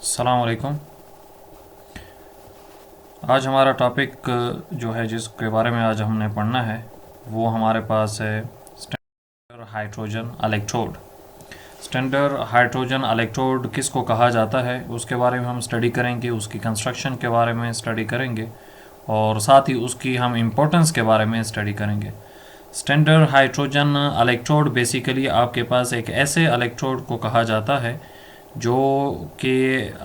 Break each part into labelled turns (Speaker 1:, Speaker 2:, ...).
Speaker 1: अस्सलाम वालेकुम। आज हमारा टॉपिक जो है जिसके बारे में आज हमने पढ़ना है वो हमारे पास है standard hydrogen electrode. Standard hydrogen electrode किसको कहा जाता है उसके बारे में हम स्टडी करेंगे, उसकी कंस्ट्रक्शन के बारे में स्टडी करेंगे और साथ ही उसकी हम इम्पोर्टेंस के बारे में स्टडी करेंगे। स्टैंडर्ड हाइड्रोजन इलेक्ट्रोड बेसिकली आपके पास एक ऐसे इलेक्ट्रोड को कहा जाता है जो कि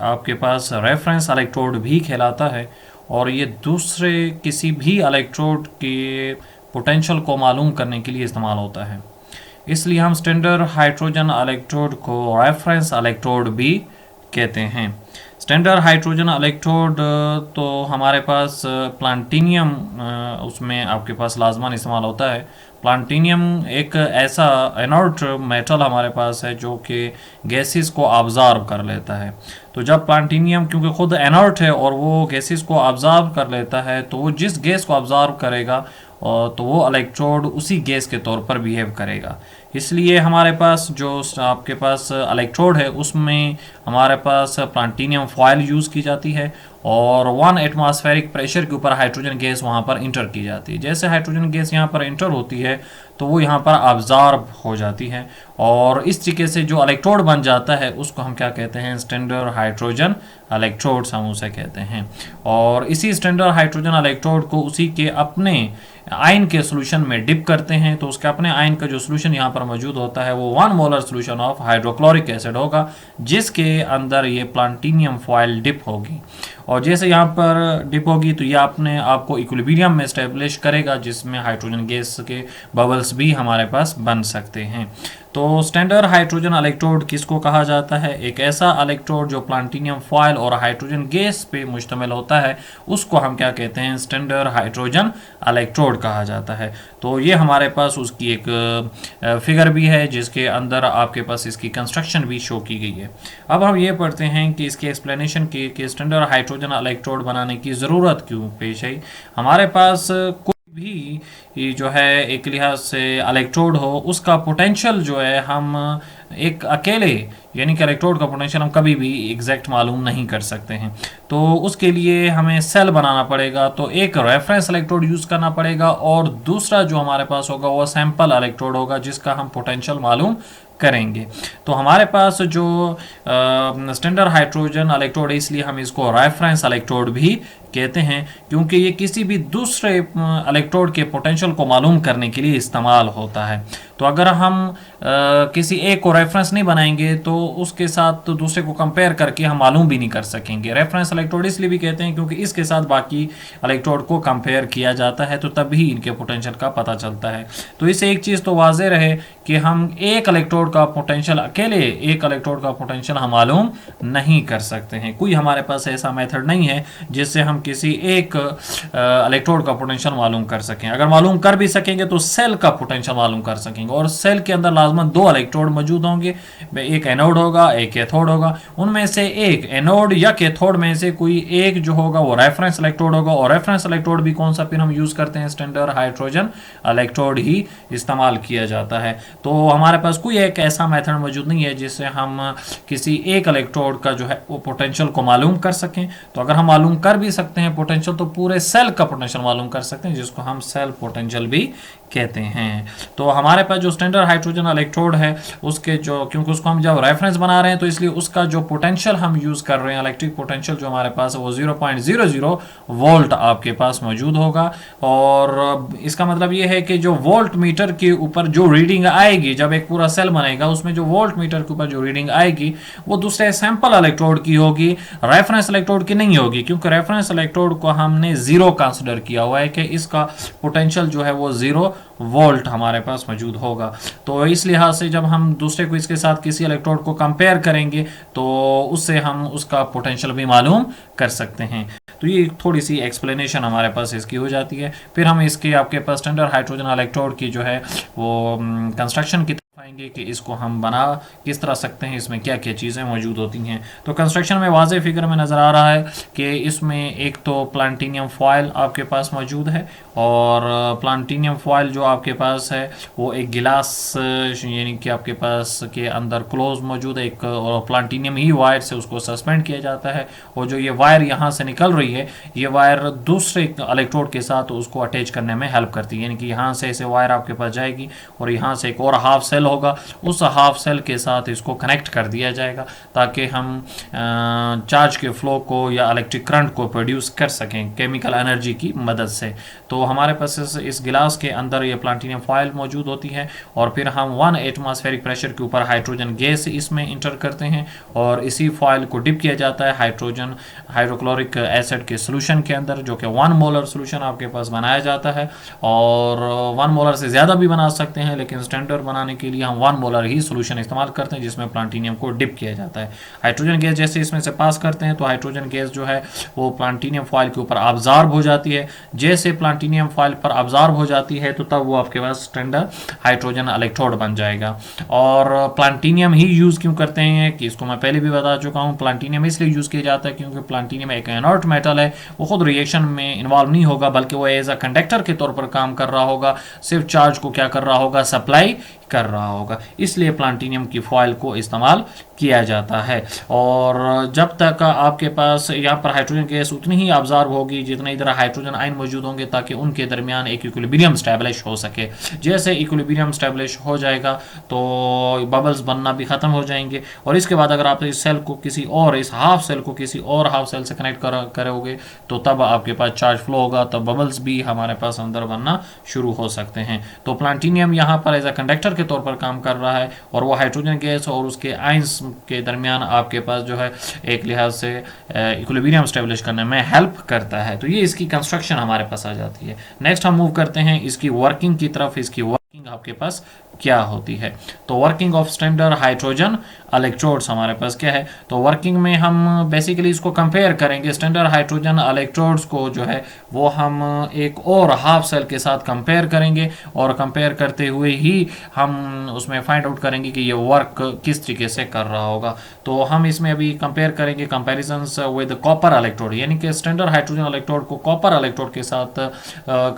Speaker 1: आपके पास रेफरेंस इलेक्ट्रोड भी कहलाता है और ये दूसरे किसी भी इलेक्ट्रोड के पोटेंशियल को मालूम करने के लिए इस्तेमाल होता है। इसलिए हम स्टैंडर्ड हाइड्रोजन इलेक्ट्रोड को रेफरेंस इलेक्ट्रोड भी कहते हैं। स्टैंडर्ड हाइड्रोजन इलेक्ट्रोड तो हमारे पास प्लांटिनियम उसमें आपके पास लाजमान इस्तेमाल होता है। प्लांटिनियम एक ऐसा इनर्ट मेटल हमारे पास है जो कि गैसेस को ऑब्जर्व कर लेता है। तो जब प्लांटिनियम क्योंकि खुद इनर्ट है और वो गैसेस को ऑब्जर्व कर लेता है तो वो जिस गैस को ऑब्जर्व करेगा तो वो इलेक्ट्रोड उसी गैस के तौर पर बिहेव करेगा। इसलिए हमारे पास जो आपके पास इलेक्ट्रोड है उसमें हमारे पास प्लांटिनियम फॉयल यूज़ की जाती है और 1 एटमॉस्फेरिक प्रेशर के ऊपर हाइड्रोजन गैस वहाँ पर इंटर की जाती है। जैसे हाइड्रोजन गैस यहाँ पर इंटर होती है तो वो यहाँ पर ऑब्जॉर्ब हो जाती है और इस तरीके से जो इलेक्ट्रोड बन जाता है उसको हम क्या कहते हैं, स्टैंडर्ड हाइड्रोजन इलेक्ट्रोड्स हम उसे कहते हैं। और इसी स्टैंडर्ड हाइड्रोजन इलेक्ट्रोड को उसी के अपने आयन के सोल्यूशन में डिप करते हैं तो उसके अपने आयन का जो सोल्यूशन यहाँ पर मौजूद होता है वो 1 molar solution of hydrochloric acid होगा जिसके अंदर ये प्लांटिनियम फॉयल डिप होगी और जैसे यहाँ पर डिप होगी तो ये अपने आपको इक्विलिब्रियम में स्टेब्लिश करेगा जिसमें हाइड्रोजन गैस के बबल्स भी हमारे पास बन सकते हैं। तो स्टैंडर्ड हाइड्रोजन इलेक्ट्रोड किसको कहा जाता है? एक ऐसा इलेक्ट्रोड जो प्लांटिनियम फॉयल और हाइड्रोजन गैस पे मुश्तमिल होता है उसको हम क्या कहते हैं, स्टैंडर्ड हाइड्रोजन इलेक्ट्रोड कहा जाता है। तो ये हमारे पास उसकी एक फिगर भी है जिसके अंदर आपके पास इसकी कंस्ट्रक्शन भी शो की गई है। अब हम ये पढ़ते हैं कि इसकी एक्सप्लेनेशन की कि स्टैंडर्ड हाइड्रोजन इलेक्ट्रोड बनाने की ज़रूरत क्यों पेश आई। हमारे पास भी जो है एक लिहाज से इलेक्ट्रोड हो उसका पोटेंशियल जो है हम एक अकेले यानी कि इलेक्ट्रोड का पोटेंशियल हम कभी भी एग्जैक्ट मालूम नहीं कर सकते हैं। तो उसके लिए हमें सेल बनाना पड़ेगा, तो एक रेफरेंस इलेक्ट्रोड यूज़ करना पड़ेगा और दूसरा जो हमारे पास होगा वो सैंपल इलेक्ट्रोड होगा जिसका हम पोटेंशियल मालूम करेंगे। तो हमारे पास जो स्टैंडर्ड हाइड्रोजन इलेक्ट्रोड है इसलिए हम इसको रेफरेंस इलेक्ट्रोड भी कहते हैं क्योंकि ये किसी भी दूसरे इलेक्ट्रोड के पोटेंशियल को मालूम करने के लिए इस्तेमाल होता है। तो अगर हम किसी एक को रेफरेंस नहीं बनाएंगे तो उसके साथ तो दूसरे को कंपेयर करके हम मालूम भी नहीं कर सकेंगे। रेफरेंस इलेक्ट्रोड इसलिए भी कहते हैं क्योंकि इसके साथ बाकी इलेक्ट्रोड को कंपेयर किया जाता है तो तभी इनके पोटेंशियल का पता चलता है। तो इससे एक चीज़ तो वाज़ेह रहे कि हम एक इलेक्ट्रोड का पोटेंशियल अकेले एक इलेक्ट्रोड का पोटेंशियल हम मालूम नहीं कर सकते हैं। कोई हमारे पास ऐसा मेथड नहीं है जिससे हम किसी एक इलेक्ट्रोड का पोटेंशियल मालूम कर सकें। अगर मालूम कर भी सकेंगे तो सेल का पोटेंशियल मालूम कर सकेंगे और सेल के अंदर लाजमन 2 इलेक्ट्रोड मौजूद होंगे, एक एनोड होगा एक कैथोड होगा। उनमें से एक एनोड या कैथोड में से कोई एक जो होगा वो रेफरेंस इलेक्ट्रोड होगा और रेफरेंस इलेक्ट्रोड भी कौन सा फिर हम यूज़ करते हैं, स्टैंडर्ड हाइड्रोजन इलेक्ट्रोड ही इस्तेमाल किया जाता है। तो हमारे पास कोई एक ऐसा मेथड मौजूद नहीं है जिससे हम किसी एक इलेक्ट्रोड का जो है वो पोटेंशियल को मालूम कर सकें। तो अगर हम मालूम कर भी सकते हैं पोटेंशियल तो पूरे सेल का पोटेंशियल मालूम कर सकते हैं जिसको हम सेल पोटेंशियल भी कहते हैं। तो हमारे पास जो स्टैंडर्ड हाइड्रोजन इलेक्ट्रोड है उसके जो क्योंकि उसको हम जब रेफरेंस बना रहे हैं तो इसलिए उसका जो पोटेंशियल हम यूज़ कर रहे हैं इलेक्ट्रिक पोटेंशियल जो हमारे पास है वो 0.00 वोल्ट आपके पास मौजूद होगा। और इसका मतलब ये है कि जो वोल्ट मीटर के ऊपर जो रीडिंग आएगी जब एक पूरा सेल बनेगा उसमें जो वोल्ट मीटर के ऊपर जो रीडिंग आएगी वो दूसरे सैंपल इलेक्ट्रोड की होगी, रेफरेंस इलेक्ट्रोड की नहीं होगी क्योंकि रेफरेंस इलेक्ट्रोड को हमने 0 कंसिडर किया हुआ है कि इसका पोटेंशियल जो है वो 0 वोल्ट हमारे पास मौजूद होगा। तो इस लिहाज से जब हम दूसरे को इसके साथ किसी इलेक्ट्रोड को कंपेयर करेंगे तो उससे हम उसका पोटेंशियल भी मालूम कर सकते हैं। तो ये थोड़ी सी एक्सप्लेनेशन हमारे पास इसकी हो जाती है। फिर हम इसके आपके पास स्टैंडर्ड हाइड्रोजन इलेक्ट्रोड की जो है वो कंस्ट्रक्शन की तरफ आएंगे कि इसको हम बना किस तरह सकते हैं, इसमें क्या क्या चीज़ें मौजूद होती हैं। तो कंस्ट्रक्शन में वाज़े फिगर में नज़र आ रहा है कि इसमें एक तो प्लांटीनियम फॉयल आपके पास मौजूद है, और प्लांटीनियम फॉयल जो आपके पास है वो एक गिलास यानी कि आपके पास के अंदर क्लोज मौजूद है, एक और प्लांटीनियम ही वायर से उसको सस्पेंड किया जाता है, और जो ये वायर यहाँ से निकल रही है ये वायर दूसरे इलेक्ट्रोड के साथ उसको अटैच करने में हेल्प करती है। यानी कि यहाँ से ऐसे वायर आपके पास जाएगी और यहाँ से एक और हाफ सेल होगा, उस हाफ सेल के साथ इसको कनेक्ट कर दिया जाएगा ताकि हम चार्ज के फ्लो को या इलेक्ट्रिक करंट को प्रोड्यूस कर सकें केमिकल एनर्जी की मदद से। तो हमारे पास इस गिलास के अंदर ये प्लांटीनियम फॉयल मौजूद होती है, और फिर हम 1 एटमॉस्फेरिक प्रेशर के ऊपर हाइड्रोजन गैस इसमें इंटर करते हैं, और इसी फॉयल को डिप किया जाता है हाइड्रोजन हाइड्रोक्लोरिक एसिड के सोल्यूशन के अंदर, जो कि 1 मोलर सोल्यूशन आपके पास बनाया जाता है, और 1 मोलर से ज़्यादा भी बना सकते हैं, लेकिन स्टैंडर्ड बनाने के लिए हम 1 मोलर ही सोल्यूशन इस्तेमाल करते हैं जिसमें प्लांटीनियम को डिप किया जाता है। हाइड्रोजन गैस जैसे इसमें से पास करते हैं तो हाइड्रोजन गैस जो है वो प्लांटीनियम फॉयल के ऊपर अब्जॉर्ब हो जाती है। जैसे प्लांटीनियम फॉयल पर अब्जॉर्ब हो जाती है तो तब वो आपके पास स्टैंडर्ड हाइड्रोजन इलेक्ट्रोड बन जाएगा। और प्लांटीनियम ही यूज़ क्यों करते हैं कि इसको मैं पहले भी बता चुका हूँ, प्लांटीनियम इसलिए यूज़ किया जाता है क्योंकि प्लांटीनियम एक इनर्ट मेटल है, वो खुद रिएक्शन में इन्वॉल्व नहीं होगा बल्कि वो एज अ कंडक्टर के तौर पर काम कर रहा होगा, सिर्फ चार्ज को क्या कर रहा होगा, सप्लाई कर रहा होगा, इसलिए प्लांटीनियम की फॉयल को इस्तेमाल किया जाता है। और जब तक आपके पास यहाँ पर हाइड्रोजन गैस उतनी ही अब्जॉर्ब होगी जितने इधर हाइड्रोजन आयन मौजूद होंगे ताकि उनके दरमियान एक इक्विलिब्रियम स्टैब्लिश हो सके। जैसे इक्विलिब्रियम स्टैब्लिश हो जाएगा तो बबल्स बनना भी ख़त्म हो जाएंगे, और इसके बाद अगर आप इस सेल को किसी और इस हाफ सेल को किसी और हाफ सेल से कनेक्ट करोगे तो तब आपके पास चार्ज फ्लो होगा, तब बबल्स भी हमारे पास अंदर बनना शुरू हो सकते हैं। तो प्लांटीनियम यहाँ पर एज अ कंडक्टर के तौर पर काम कर रहा है, और वो हाइड्रोजन गैस और उसके आयंस के दरमियान आपके पास जो है एक लिहाज से इक्विलिब्रियम स्टेब्लिश करने में हेल्प करता है। तो ये इसकी कंस्ट्रक्शन हमारे पास आ जाती है। नेक्स्ट हम मूव करते हैं इसकी वर्किंग की तरफ। इसकी वर्किंग आपके पास क्या होती है, तो working of standard hydrogen electrodes हमारे पास क्या है। तो वर्किंग में हम बेसिकली इसको कंपेयर करेंगे, स्टैंडर्ड हाइड्रोजन इलेक्ट्रोड्स को जो है वो हम एक और हाफ सेल के साथ कंपेयर करेंगे, और कंपेयर करते हुए ही हम उसमें फाइंड आउट करेंगे कि ये वर्क किस तरीके से कर रहा होगा। तो हम इसमें अभी कंपेयर करेंगे कंपेरिजन्स विद कॉपर इलेक्ट्रोड, यानी कि स्टैंडर्ड हाइड्रोजन इलेक्ट्रोड को कॉपर इलेक्ट्रोड के साथ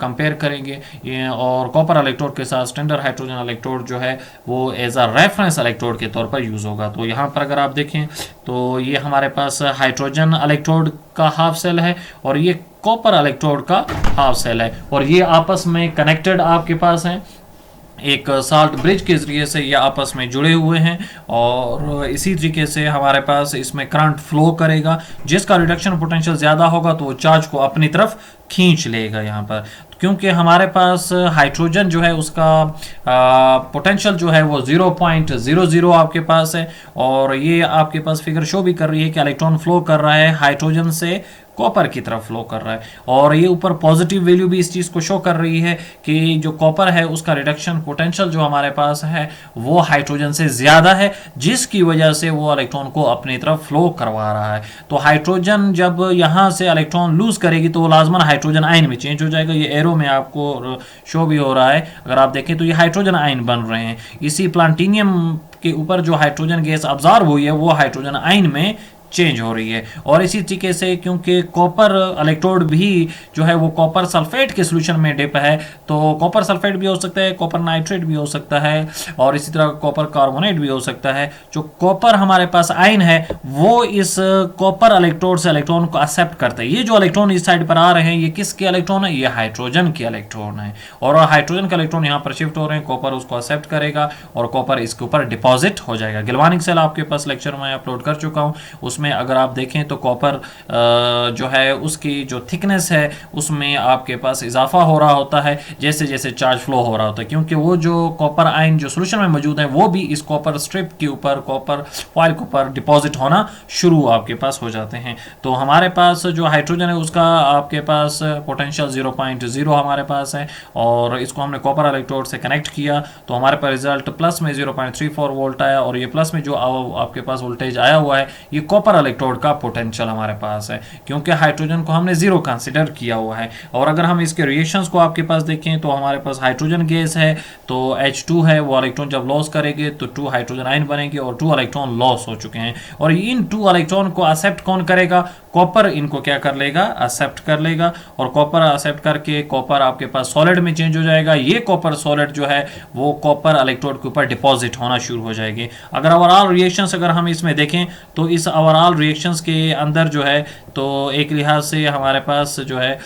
Speaker 1: कंपेयर करेंगे, और कॉपर इलेक्ट्रोड के साथ स्टैंडर्ड हाइड्रोजन इलेक्ट्रोड जो है वो एज अ रेफरेंस इलेक्ट्रोड के तौर पर यूज होगा। तो यहाँ पर अगर आप देखें तो ये हमारे पास हाइड्रोजन इलेक्ट्रोड का हाफ सेल है, और ये कॉपर इलेक्ट्रोड का हाफ सेल है, और ये आपस में कनेक्टेड आपके पास हैं, एक साल्ट ब्रिज के ज़रिए से ये आपस में जुड़े हुए हैं, और इसी तरीके से हमारे पास इसमें करंट फ्लो करेगा। जिसका रिडक्शन पोटेंशियल ज़्यादा होगा तो वो चार्ज को अपनी तरफ खींच लेगा यहाँ पर, क्योंकि हमारे पास हाइड्रोजन जो है उसका पोटेंशियल जो है वो 0.00 आपके पास है, और ये आपके पास फिगर शो भी कर रही है कि इलेक्ट्रॉन फ्लो कर रहा है हाइड्रोजन से कॉपर की तरफ फ्लो कर रहा है, और ये ऊपर पॉजिटिव वैल्यू भी इस चीज़ को शो कर रही है कि जो कॉपर है उसका रिडक्शन पोटेंशियल जो हमारे पास है वो हाइड्रोजन से ज़्यादा है, जिसकी वजह से वो इलेक्ट्रॉन को अपनी तरफ फ्लो करवा रहा है। तो हाइड्रोजन जब यहाँ से इलेक्ट्रॉन लूज करेगी तो वो लाजमन हाइड्रोजन आयन में चेंज हो जाएगा। ये एरो में आपको शो भी हो रहा है, अगर आप देखें तो ये हाइड्रोजन आयन बन रहे हैं। इसी प्लांटीनियम के ऊपर जो हाइड्रोजन गैस अब्जॉर्ब हुई है वो हाइड्रोजन आयन में चेंज हो रही है, और इसी तरीके से क्योंकि कॉपर इलेक्ट्रोड भी जो है वो कॉपर सल्फेट के सोल्यूशन में डिप है, तो कॉपर सल्फेट भी हो सकता है, कॉपर नाइट्रेट भी हो सकता है, और इसी तरह कॉपर कार्बोनेट भी हो सकता है। जो कॉपर हमारे पास आयन है वो इस कॉपर इलेक्ट्रोड से इलेक्ट्रॉन को एक्सेप्ट करता है। ये जो इलेक्ट्रॉन इस साइड पर आ रहे हैं ये किसके इलेक्ट्रॉन है, ये हाइड्रोजन के इलेक्ट्रॉन है, और हाइड्रोजन के इलेक्ट्रॉन यहाँ पर शिफ्ट हो रहे हैं, कॉपर उसको एक्सेप्ट करेगा और कॉपर इसके ऊपर डिपॉजिट हो जाएगा। गैल्वानिक सेल आपके पास लेक्चर में अपलोड कर चुका हूँ, उसमें अगर आप देखें तो कॉपर जो है उसकी जो थिकनेस है उसमें आपके पास इजाफा हो रहा होता है जैसे जैसे चार्ज फ्लो हो रहा होता है, क्योंकि वो जो कॉपर आयन जो सोल्यूशन में मौजूद है वो भी इस कॉपर स्ट्रिप के ऊपर कॉपर फॉइल के ऊपर डिपॉजिट होना शुरू आपके पास हो जाते हैं। तो हमारे पास जो हाइड्रोजन है उसका आपके पास पोटेंशियल 0.0 हमारे पास है, और इसको हमने कॉपर इलेक्ट्रोड से कनेक्ट किया तो हमारे पास रिजल्ट प्लस में 0.34 वोल्ट आया, और ये प्लस में जो आपके पास वोल्टेज आया हुआ है ये कॉपर कॉपर इलेक्ट्रोड का पोटेंशियल हमारे पास है, क्योंकि हाइड्रोजन को हमने जीरो कंसिडर किया हुआ है। और अगर हम इसके रिएक्शंस को आपके पास देखें तो हमारे पास हाइड्रोजन गैस है, तो H2 है, वो इलेक्ट्रॉन जब लॉस करेंगे तो 2 हाइड्रोजन आयन बनेंगे और 2 इलेक्ट्रॉन लॉस हो चुके हैं। और इन 2 इलेक्ट्रॉन को एक्सेप्ट कौन करेगा? कॉपर इनको क्या कर लेगा? एक्सेप्ट कर लेगा। और कॉपर एक्सेप्ट करके कॉपर आपके पास सॉलिड में चेंज हो जाएगा। ये कॉपर सॉलिड जो है वो कॉपर इलेक्ट्रोड के ऊपर डिपॉजिट होना शुरू हो जाएगी। अगर ओवरऑल रिएक्शंस अगर हम इसमें देखें तो इस ओवरऑल रिएक्शंस के अंदर जो है तो एक लिहाज से हमारे पास जो है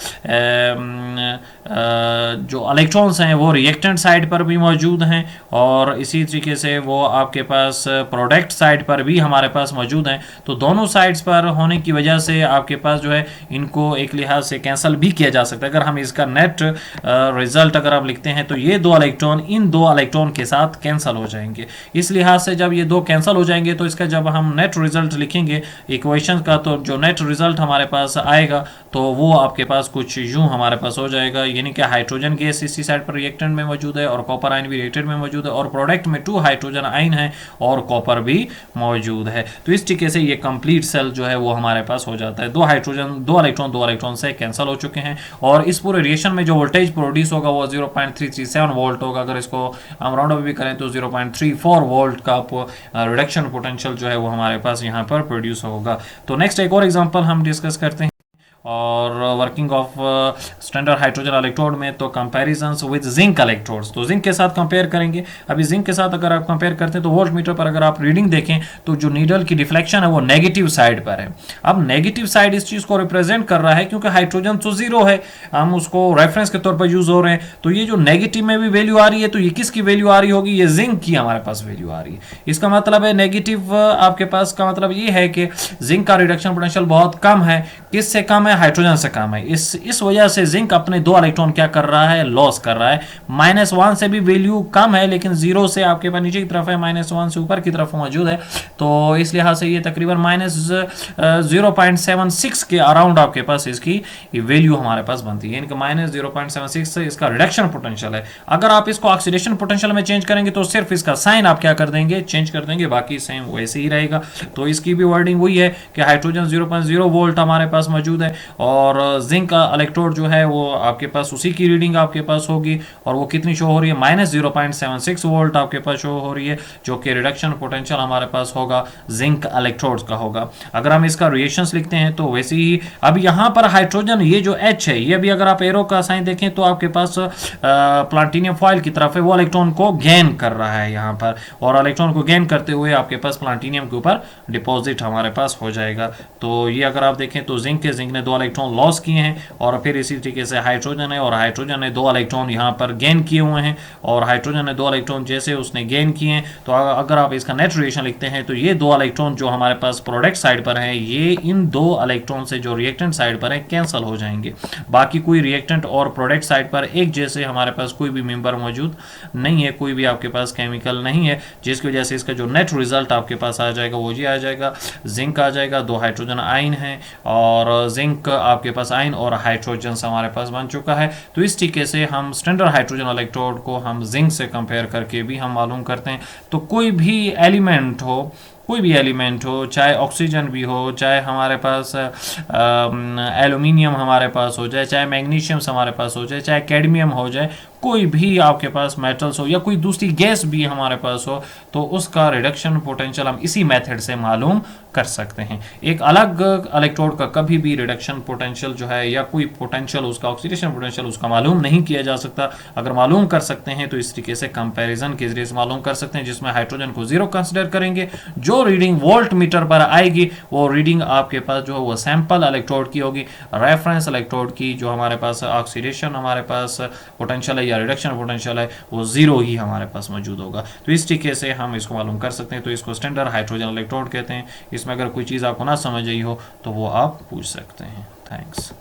Speaker 1: जो इलेक्ट्रॉन्स हैं वो रिएक्टेंट साइड पर भी मौजूद हैं, और इसी तरीके से वो आपके पास प्रोडक्ट साइड पर भी हमारे पास मौजूद हैं। तो दोनों साइड्स पर होने की वजह से आपके पास जो है इनको एक लिहाज से कैंसिल भी किया जा सकता है। अगर हम इसका नेट रिजल्ट अगर आप लिखते हैं तो ये 2 इलेक्ट्रॉन इन 2 इलेक्ट्रॉन के साथ कैंसिल हो जाएंगे। इस लिहाज से जब ये 2 कैंसिल हो जाएंगे तो इसका जब हम नेट रिजल्ट लिखेंगे इक्वेशन का, तो जो नेट रिजल्ट हमारे पास आएगा तो वो आपके पास कुछ यूं हमारे पास हो जाएगा, यानी कि हाइड्रोजन गैस इसी साइड पर रिएक्टेंट में मौजूद है और कॉपर आयन भी रिएक्टेंट में मौजूद है, और प्रोडक्ट में 2 हाइड्रोजन आयन है और कॉपर भी मौजूद है। तो इस तरीके से ये कंप्लीट सेल जो है वो हमारे पास हो जाता है। 2 हाइड्रोजन 2 इलेक्ट्रॉन से कैंसिल हो चुके हैं, और इस पूरे रिएक्शन में जो वोल्टेज प्रोड्यूस होगा वो 0.337 वोल्ट होगा। अगर इसको हम राउंड अप भी करें तो 0.34 वोल्ट का रिडक्शन पोटेंशियल जो है वो हमारे पास यहाँ पर प्रोड्यूस होगा। तो नेक्स्ट एक और एग्जांपल हम डिस्कस करते हैं, और working of standard hydrogen electrode में तो कंपैरिजंस विद जिंक इलेक्ट्रोड्स, तो जिंक के साथ कंपेयर करेंगे। अभी जिंक के साथ अगर आप कंपेयर करते हैं तो वोल्ट मीटर पर अगर आप रीडिंग देखें तो जो नीडल की डिफ्लेक्शन है वो नेगेटिव साइड पर है। अब नेगेटिव साइड इस चीज को रिप्रेजेंट कर रहा है क्योंकि हाइड्रोजन तो जीरो है, हम उसको रेफरेंस के तौर पर यूज हो रहे हैं। तो ये जो नेगेटिव में भी वैल्यू आ रही है तो ये किसकी वैल्यू आ रही होगी? ये जिंक की हमारे पास वैल्यू आ रही है। इसका मतलब है नेगेटिव आपके पास का मतलब ये है कि जिंक का रिडक्शन पोटेंशियल बहुत कम है। किससे कम है? हाइड्रोजन से कम है। इस वजह से जिंक अपने 2 इलेक्ट्रॉन क्या कर रहा है? लॉस कर रहा है। -1 से भी वैल्यू कम है, लेकिन 0 से आपके पास नीचे की तरफ है, -1 से ऊपर की तरफ मौजूद है। तो इस लिहाज से ये तकरीबन -0.76 के अराउंड आपके पास इसकी वैल्यू हमारे पास बनती है, यानी कि -0.76 से इसका रिडक्शन पोटेंशियल है। अगर आप इसको ऑक्सीडेशन पोटेंशियल में चेंज करेंगे तो सिर्फ इसका साइन आप क्या कर देंगे? चेंज कर देंगे, बाकी सेम वैसे ही रहेगा। तो इसकी भी वर्डिंग वही है कि हाइड्रोजन 0.0 वोल्ट हमारे पास मौजूद है, और जिंक का इलेक्ट्रोड जो है वो आपके पास उसी की रीडिंग आपके पास होगी, और वो कितनी शो हो रही है? -0.76 वोल्ट आपके पास शो हो रही है, जो कि रिडक्शन पोटेंशियल हमारे पास होगा जिंक इलेक्ट्रोड्स का होगा। अगर हम इसका रिएक्शंस लिखते हैं तो वैसे ही अब यहाँ पर हाइड्रोजन ये जो H है, ये भी अगर आप एरो का साइन देखें तो आपके पास प्लाटिनियम फॉइल की तरफ है, वो इलेक्ट्रॉन को गेन कर रहा है यहाँ पर, और इलेक्ट्रॉन को गेन करते हुए आपके पास प्लाटिनियम के ऊपर डिपॉजिट हमारे पास हो जाएगा। तो ये अगर आप देखें तो जिंक ने 2 इलेक्ट्रॉन लॉस किए हैं, और फिर इसी तरीके से हाइड्रोजन है, और हाइड्रोजन ने 2 इलेक्ट्रॉन यहाँ पर गेन किए हुए हैं, और हाइड्रोजन ने 2 इलेक्ट्रॉन जैसे उसने गेन किए हैं। तो अगर आप इसका नेट रिएक्शन लिखते हैं तो ये 2 इलेक्ट्रॉन जो हमारे पास प्रोडक्ट साइड पर है, ये इन 2 इलेक्ट्रॉन से जो रिएक्टेंट साइड पर है कैंसिल हो जाएंगे। बाकी कोई रिएक्टेंट और प्रोडक्ट साइड पर एक जैसे हमारे पास कोई भी मेंबर मौजूद नहीं है, कोई भी आपके पास केमिकल नहीं है, जिसकी वजह से इसका जो नेट रिजल्ट आपके पास आ जाएगा वो ये आ जाएगा, जिंक आ जाएगा, 2 हाइड्रोजन आयन है, और जिंक आपके पास आयन और हाइड्रोजन हमारे पास बन चुका है। तो इस तरीके से हम स्टैंडर्ड हाइड्रोजन इलेक्ट्रोड को हम जिंक से कंपेयर करके भी हम मालूम करते हैं। तो कोई भी एलिमेंट हो, चाहे ऑक्सीजन भी हो, चाहे हमारे पास एल्यूमिनियम हमारे पास हो जाए, चाहे मैग्नीशियम हमारे पास हो जाए, चाहे कैडमियम हो जाए, कोई भी आपके पास मेटल्स हो या कोई दूसरी गैस भी हमारे पास हो, तो उसका रिडक्शन पोटेंशियल हम इसी मेथड से मालूम कर सकते हैं। एक अलग इलेक्ट्रोड का कभी भी रिडक्शन पोटेंशियल जो है या कोई पोटेंशियल उसका ऑक्सीडेशन पोटेंशियल उसका मालूम नहीं किया जा सकता। अगर मालूम कर सकते हैं तो इस तरीके से कंपैरिजन के जरिए से मालूम कर सकते हैं, जिसमें हाइड्रोजन को 0 कंसिडर करेंगे। जो रीडिंग वोल्ट मीटर पर आएगी वो रीडिंग आपके पास जो है वो सैंपल इलेक्ट्रोड की होगी, रेफरेंस इलेक्ट्रोड की जो हमारे पास ऑक्सीडेशन हमारे पास पोटेंशियल है या रिडक्शन पोटेंशियल है वो 0 ही हमारे पास मौजूद होगा। तो इस तरीके से हम इसको मालूम कर सकते हैं। तो इसको स्टैंडर्ड हाइड्रोजन इलेक्ट्रोड कहते हैं। इसमें अगर कोई चीज़ आपको ना समझ आई हो तो वो आप पूछ सकते हैं। थैंक्स।